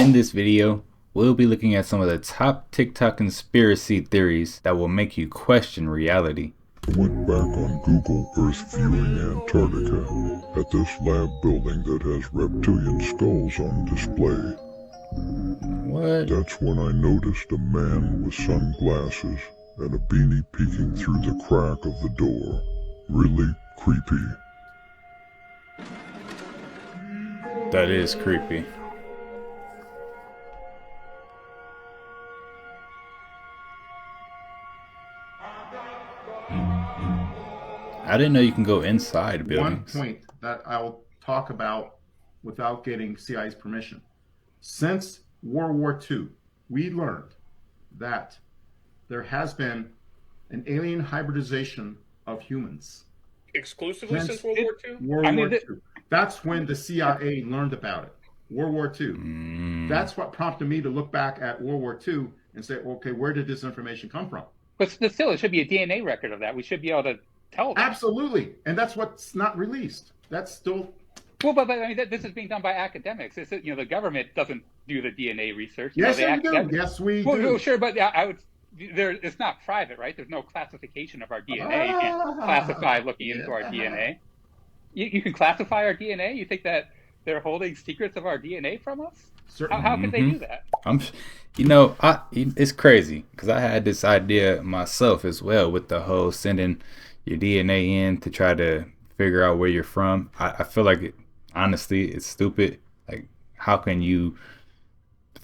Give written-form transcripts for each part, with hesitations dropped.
In this video, we'll be looking at some of the top TikTok conspiracy theories that will make you question reality. I went back on Google Earth viewing Antarctica at this lab building that has reptilian skulls on display. What? That's when I noticed a man with sunglasses and a beanie peeking through the crack of the door. Really creepy. That is creepy. I didn't know you can go inside buildings. One point that I'll talk about without getting CIA's permission. Since World War II, we learned that there has been an alien hybridization of humans. Exclusively since World War II? World War II. That's when the CIA learned about it. World War II. That's what prompted me to look back at World War II and say, okay, where did this information come from? But still, it should be a DNA record of that. We should be able to tell them. Absolutely. And that's what's not released. That's still... Well, but I mean, this is being done by academics. It's, the government doesn't do the DNA research. Yes, we do. Yes, we do. Well, sure, but I would... it's not private, right? There's no classification of our DNA. You can't classify looking into our DNA. You can classify our DNA? You think that they're holding secrets of our DNA from us? How could they do that? It's crazy because I had this idea myself as well with the whole sending your DNA in to try to figure out where you're from. I feel like honestly, it's stupid. Like, how can you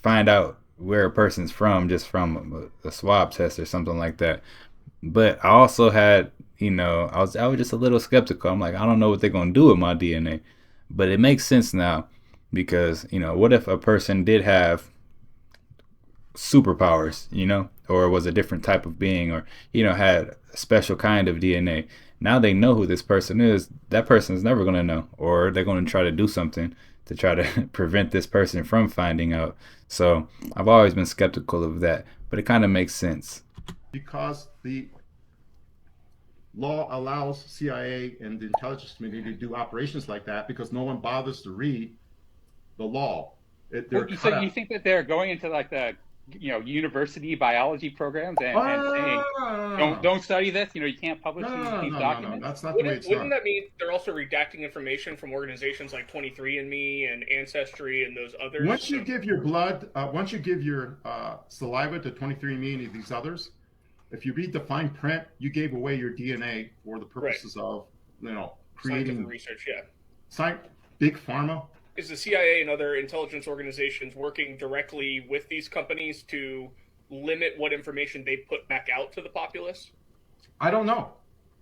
find out where a person's from just from a swab test or something like that? But I also had, I was just a little skeptical. I'm like, I don't know what they're going to do with my DNA. But it makes sense now because, what if a person did have superpowers, or was a different type of being, or, had a special kind of DNA. Now they know who this person is. That person is never going to know, or they're going to try to do something to try to prevent this person from finding out. So I've always been skeptical of that, but it kind of makes sense. Because the law allows CIA and the intelligence community to do operations like that because no one bothers to read the law. So you think that they're going into like the university biology programs and saying, don't study this, you can't publish these documents? No, that's not the way it's done. Wouldn't that mean they're also redacting information from organizations like 23andMe and Ancestry and those others? Once you give your blood, once you give your saliva to 23andMe and these others, if you read the fine print, you gave away your DNA for the purposes of, creating scientific research, yeah. Big pharma. Is the CIA and other intelligence organizations working directly with these companies to limit what information they put back out to the populace? I don't know.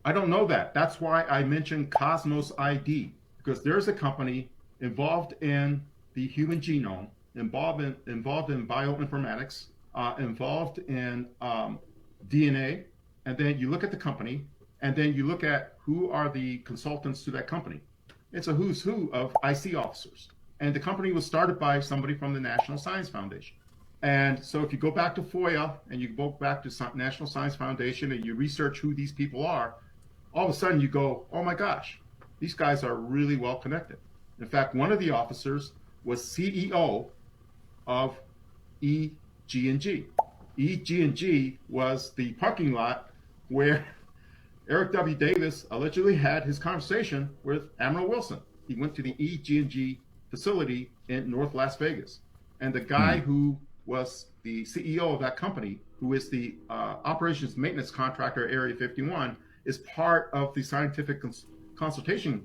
I don't know that. That's why I mentioned Cosmos ID, because there's a company involved in the human genome, involved in bioinformatics, involved in DNA, and then you look at the company, and then you look at who are the consultants to that company. It's a who's who of IC officers. And the company was started by somebody from the National Science Foundation. And so if you go back to FOIA and you go back to National Science Foundation and you research who these people are, all of a sudden you go, oh my gosh, these guys are really well connected. In fact, one of the officers was CEO of EG&G. EG&G was the parking lot where Eric W. Davis allegedly had his conversation with Admiral Wilson. He went to the EG&G facility in North Las Vegas. And the guy who was the CEO of that company, who is the operations maintenance contractor at Area 51, is part of the scientific consultation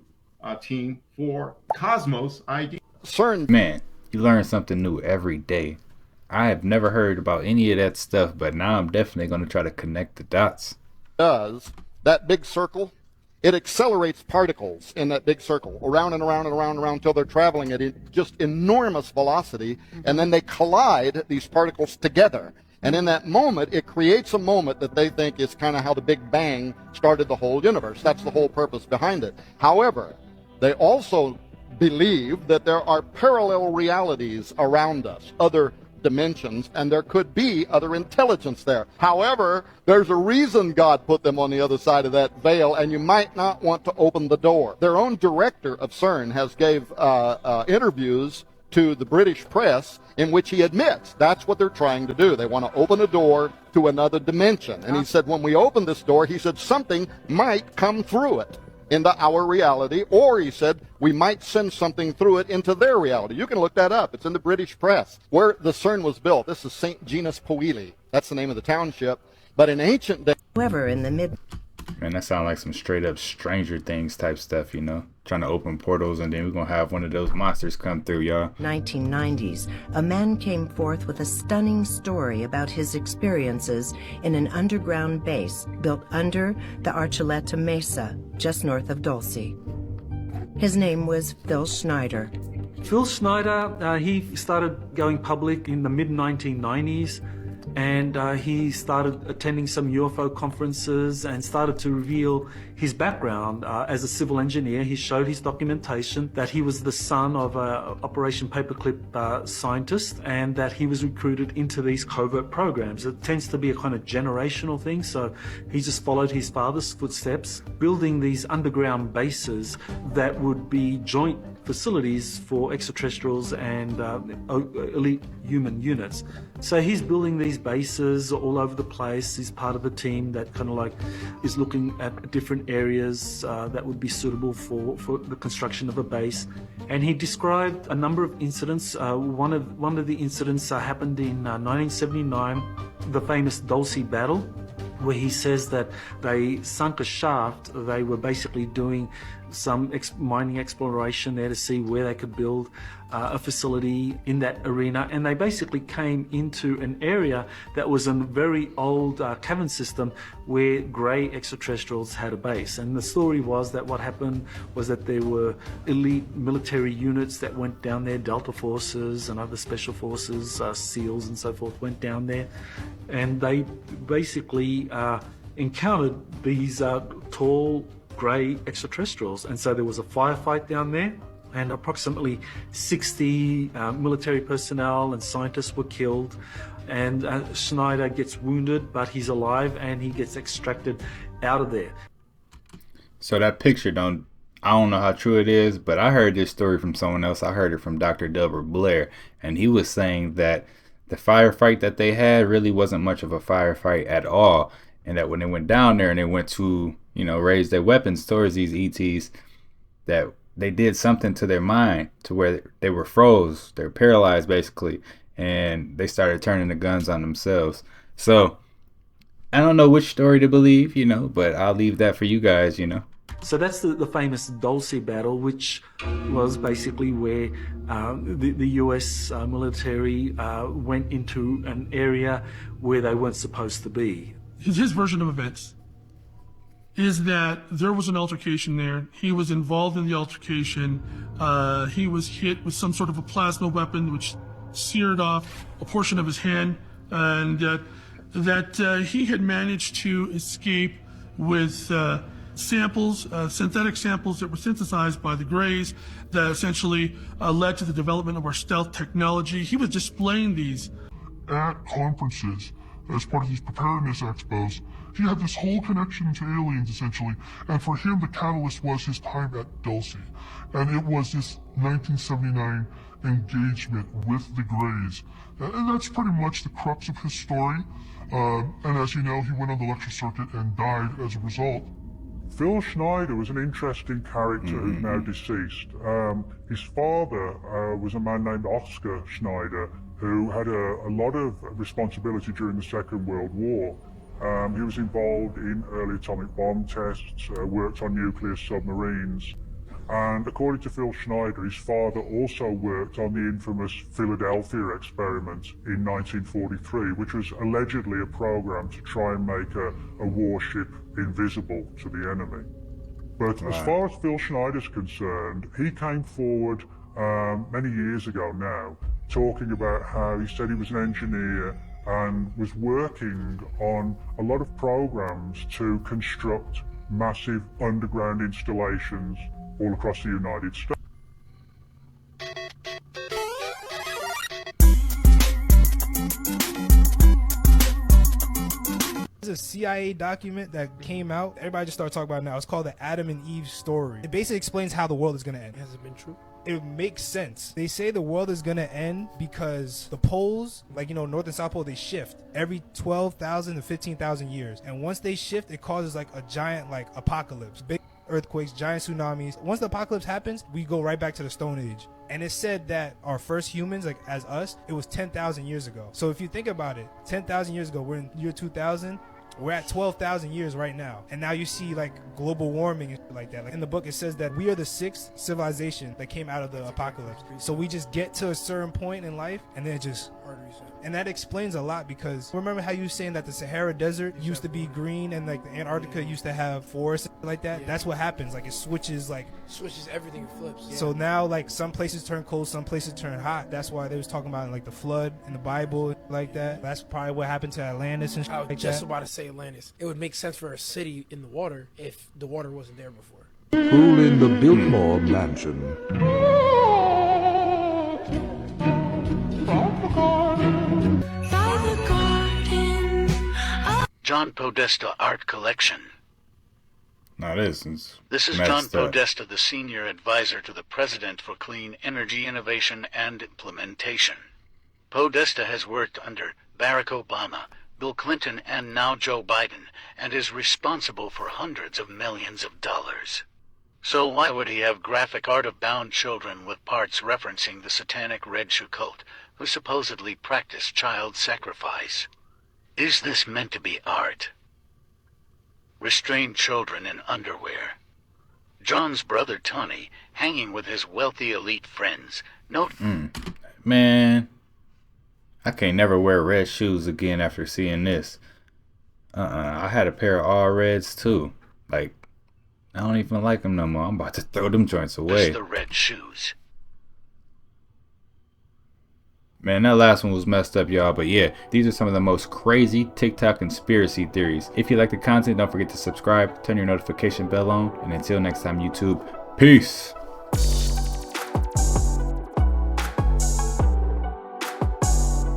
team for Cosmos ID. CERN. Man, you learn something new every day. I have never heard about any of that stuff, but now I'm definitely going to try to connect the dots. That big circle, it accelerates particles in that big circle around and around and around and around until they're traveling at just enormous velocity, and then they collide these particles together. And in that moment, it creates a moment that they think is kind of how the Big Bang started the whole universe. That's the whole purpose behind it. However, they also believe that there are parallel realities around us, other dimensions, and there could be other intelligence there. However, there's a reason God put them on the other side of that veil, and you might not want to open the door. Their own director of CERN has gave interviews to the British press, in which he admits that's what they're trying to do. They want to open a door to another dimension. And he said, when we open this door, he said, something might come through it into our reality, or he said, we might send something through it into their reality. You can look that up. It's in the British press. Where the CERN was built, this is St. Genus Powili. That's the name of the township. But in ancient days... However, in the mid... Man, that sounds like some straight up Stranger Things type stuff, you know? Trying to open portals and then we're going to have one of those monsters come through, y'all. 1990s, a man came forth with a stunning story about his experiences in an underground base built under the Archuleta Mesa, just north of Dulce. His name was Phil Schneider. Phil Schneider, he started going public in the mid-1990s. And he started attending some UFO conferences and started to reveal his background as a civil engineer. He showed his documentation that he was the son of a Operation Paperclip scientist and that he was recruited into these covert programs. It tends to be a kind of generational thing, so he just followed his father's footsteps, building these underground bases that would be joint facilities for extraterrestrials and elite human units. So he's building these bases all over the place. He's part of a team that kind of like is looking at different areas that would be suitable for the construction of a base. And he described a number of incidents. One of the incidents happened in 1979, the famous Dulce battle, where he says that they sunk a shaft. They were basically doing some mining exploration there to see where they could build a facility in that arena, and they basically came into an area that was a very old cavern system where grey extraterrestrials had a base. And the story was that what happened was that there were elite military units that went down there, Delta Forces and other special forces, SEALs and so forth, went down there, and they basically encountered these tall grey extraterrestrials. And so there was a firefight down there, and approximately 60 military personnel and scientists were killed, and Schneider gets wounded, but he's alive and he gets extracted out of there. So that picture I don't know how true it is, but I heard this story from someone else. I heard it from Dr. Deborah Blair, and he was saying that the firefight that they had really wasn't much of a firefight at all, and that when they went down there and they went to, raise their weapons towards these ETs, that they did something to their mind to where they were froze, they were paralyzed basically, and they started turning the guns on themselves. So I don't know which story to believe, but I'll leave that for you guys, So that's the famous Dulce battle, which was basically where the US military went into an area where they weren't supposed to be. His version of events is that there was an altercation there. He was involved in the altercation. He was hit with some sort of a plasma weapon which seared off a portion of his hand, and that he had managed to escape with samples, synthetic samples that were synthesized by the Greys that essentially led to the development of our stealth technology. He was displaying these at conferences as part of these preparedness expos. He had this whole connection to aliens, essentially, and for him the catalyst was his time at Dulce. And it was this 1979 engagement with the Greys. And that's pretty much the crux of his story. And as you know, he went on the lecture circuit and died as a result. Phil Schneider was an interesting character who's now deceased. His father was a man named Oscar Schneider, who had a lot of responsibility during the Second World War. He was involved in early atomic bomb tests, worked on nuclear submarines, and according to Phil Schneider, his father also worked on the infamous Philadelphia experiment in 1943, which was allegedly a program to try and make a warship invisible to the enemy. But as far as Phil Schneider's concerned, he came forward many years ago now, talking about how he said he was an engineer and was working on a lot of programs to construct massive underground installations all across the United States. There's a CIA document that came out. Everybody just started talking about it now. It's called the Adam and Eve story. It basically explains how the world is going to end. Has it been true? it makes sense. They say the world is gonna end because the poles, like, you know, North and South Pole, they shift every 12,000 to 15,000 years. And once they shift, it causes like a giant like apocalypse. Big earthquakes, giant tsunamis. Once the apocalypse happens, we go right back to the Stone Age. And it said that our first humans, like as us, it was 10,000 years ago. So if you think about it, 10,000 years ago, we're in year 2000. We're at 12,000 years right now. And now you see like global warming and shit like that. Like in the book, it says that we are the 6th civilization that came out of the apocalypse. So we just get to a certain point in life and then it just... And that explains a lot, because remember how you were saying that the Sahara Desert used to be green and like the Antarctica used to have forests like that? Yeah. That's what happens. Like it switches everything, flips. Yeah. So now like some places turn cold, some places turn hot. That's why they was talking about like the flood in the Bible like that. That's probably what happened to Atlantis and shit I was like just that. about to say Atlantis. It would make sense for a city in the water if the water wasn't there before. Pool in the Biltmore Mansion. John Podesta Art Collection. Now this is John up. Podesta, the Senior Advisor to the President for Clean Energy Innovation and Implementation. Podesta has worked under Barack Obama, Bill Clinton, and now Joe Biden, and is responsible for hundreds of millions of dollars. So why would he have graphic art of bound children with parts referencing the satanic Red Shoe cult, who supposedly practice child sacrifice? Is this meant to be art? Restrained children in underwear. John's brother Tony hanging with his wealthy elite friends. Man, I can't never wear red shoes again after seeing this. I had a pair of all reds too. Like, I don't even like them no more. I'm about to throw them joints away. The red shoes. Man, that last one was messed up, y'all. But yeah, these are some of the most crazy TikTok conspiracy theories. If you like the content, don't forget to subscribe, turn your notification bell on, and until next time, YouTube, peace.